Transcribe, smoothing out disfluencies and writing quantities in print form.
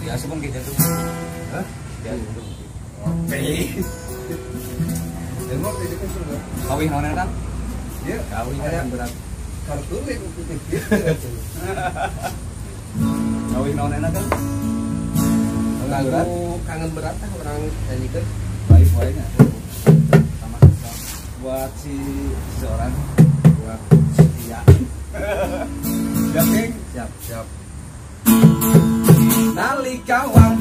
Biasa pun gitu tuh. Hah? Biasa tuh. Oke. Demo itu kan sudah. Kawin mana kan? Dia Kawin kan berat. kartun itu putih. Kawin mana kan? Lagu kangen berat kan orang nyanyikan. Baik-baiknya. Sama buat si seorang buat setia. Siap, King? Siap. Nalika wang